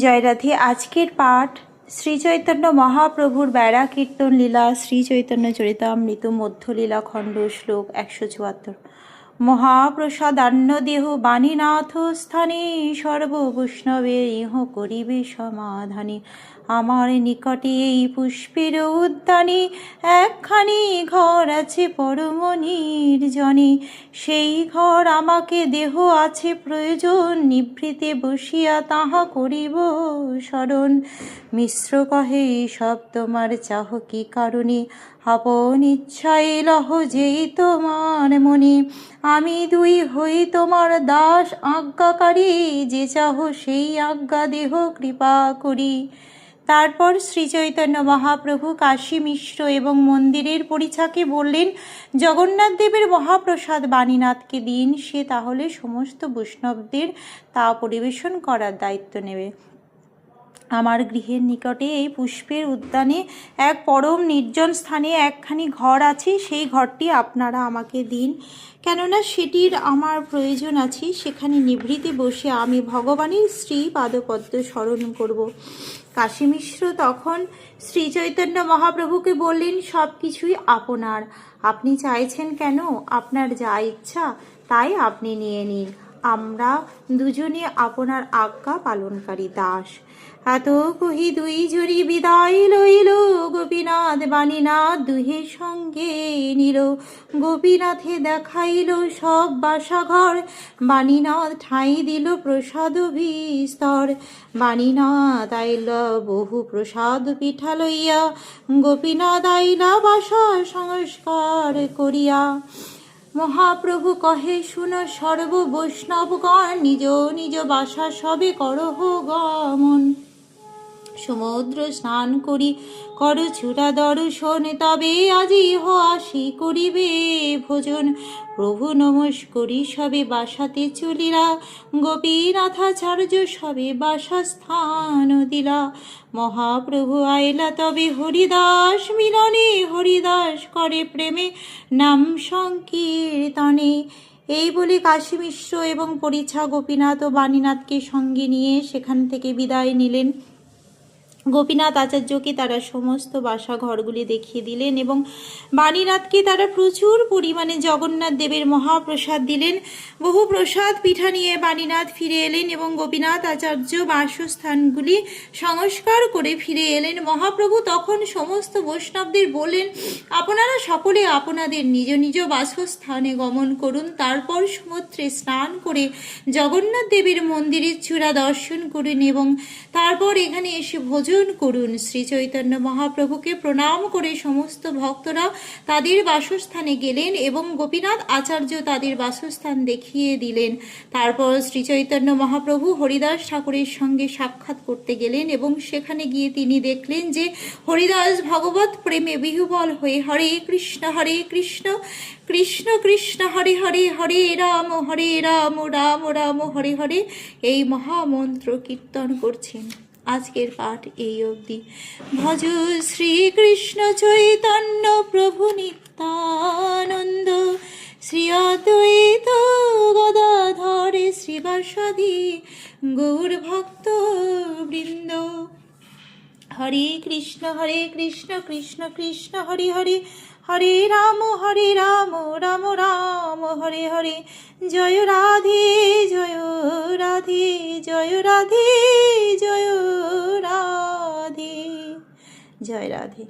জয় রাধে। আজকের পাঠ শ্রী চৈতন্য মহাপ্রভুর বেড়া কীর্তন লীলা, শ্রী চৈতন্য চরিতামৃত মধ্যলীলা খণ্ড, শ্লোক 174। মহাপ্রসাদান্ন দেহ বাণীনাথ স্থানে, সর্ব বৈষ্ণবে ইহ করিবে সমাধানে। আমার নিকটে এই পুষ্পের উদ্যানে একখানি ঘর আছে পরম নির্জনে। সেই ঘর আমাকে দেহ আছে প্রয়োজন, নিভৃতে বসিয়া তাহা করিব স্মরণ। মিশ্র কহে সব তোমার চাহ কি কারণে, আপন ইচ্ছায় লহ যেই তোমার মনে। আমি দুই হই তোমার দাস আজ্ঞাকারী, যে চাহ সেই আজ্ঞা দেহ কৃপা করি। তারপর শ্রী চৈতন্য মহাপ্রভু কাশী মিশ্র এবং মন্দিরের পরিচাকে বললেন, জগন্নাথ দেবের মহাপ্রসাদ বাণীনাথকে দিন, সে তাহলে সমস্ত বৈষ্ণবদের তা পরিবেশন করার দায়িত্ব নেবে। আমার গৃহের নিকটে এই পুষ্পের উদ্যানে এক পরম নির্জন স্থানে একখানি ঘর আছে, সেই ঘরটি আপনারা আমাকে দিন, কেননা সেটির আমার প্রয়োজন আছে। সেখানে নিভৃতে বসে আমি ভগবানের শ্রী পাদপদ্ম স্মরণ করব। কাশী মিশ্র তখন শ্রী চৈতন্য মহাপ্রভুকে বললেন, সব কিছুই আপনার, আপনি চাইছেন কেন? আপনার যা ইচ্ছা তাই আপনি নিয়ে নিন, আমরা দুজনে আপনার আজ্ঞা পালনকারী দাস। এত কহি দুই জরি বিদায় লইল, গোপীনাথ বাণীনাথ দুহে সঙ্গে নিল। গোপীনাথে দেখাইল সব বাসাঘর, বাণীনাথ ঠাঁই দিল প্রসাদ বিস্তর। বাণীনাথ আইলা বহু প্রসাদ পিঠা লইয়া, গোপীনাথ আইলা বাসা সংস্কার করিয়া। মহাপ্রভু কহে, শুনো সর্ব বৈষ্ণবগণ, নিজ নিজ বাসা সবে করহ গমন। সমুদ্র স্নান করি কর ছুটা দর্শন, তবে আজি আসি করিবে ভোজন। প্রভু নমস্করি সবে বাসাতে চলিরা, গোপীনাথাচার্য সবে বাসা স্থান দিলা। মহাপ্রভু আইলা তবে হরিদাস মিলনে, হরিদাস করে প্রেমে নাম সংকীর্তনে। এই বলে কাশী মিশ্র এবং পরিছা গোপীনাথ ও বাণীনাথকে সঙ্গে নিয়ে সেখান থেকে বিদায় নিলেন। গোপীনাথ আচার্যকে তারা সমস্ত বাসা ঘরগুলি দেখিয়ে দিলেন এবং বাণীনাথকে তারা প্রচুর পরিমাণে জগন্নাথ দেবের মহাপ্রসাদ দিলেন। বহু প্রসাদ পিঠা নিয়ে বাণীনাথ ফিরে এলেন এবং গোপীনাথ আচার্য বাসস্থানগুলি সংস্কার করে ফিরে এলেন। মহাপ্রভু তখন সমস্ত বৈষ্ণবদের বললেন, আপনারা সকলে আপনাদের নিজ নিজ বাসস্থানে গমন করুন, তারপর সমুদ্রে স্নান করে জগন্নাথ দেবের মন্দিরের চূড়া দর্শন করুন এবং তারপর এখানে এসে ভোজন করুন। শ্রী চৈতন্য মহাপ্রভুকে প্রণাম করে সমস্ত ভক্তরা তাদের বাসস্থানে গেলেন এবং গোপীনাথ আচার্য তাদের বাসস্থান দেখিয়ে দিলেন। তারপর শ্রী চৈতন্য মহাপ্রভু হরিদাস ঠাকুরের সঙ্গে সাক্ষাৎ করতে গেলেন এবং সেখানে গিয়ে তিনি দেখলেন যে হরিদাস ভগবত প্রেমে বিহ্বল হয়ে হরে কৃষ্ণ কৃষ্ণ কৃষ্ণ হরে হরে, হরে রাম রাম রাম হরে হরে এই মহামন্ত্র কীর্তন করছেন। আজকের পাঠ এই অবধি। ভজ শ্রীকৃষ্ণ চৈতন্য প্রভু নিত্যানন্দ, শ্রী অদ্বৈত গদাধর শ্রীবাসাদি গৌর ভক্ত বৃন্দ। হরে কৃষ্ণ কৃষ্ণ কৃষ্ণ হরে হরে, হরে রাম রাম রাম হরে হরে। জয় রাধে জয় রাধে, জয় রাধে জয় রাধে, জয় রাধে।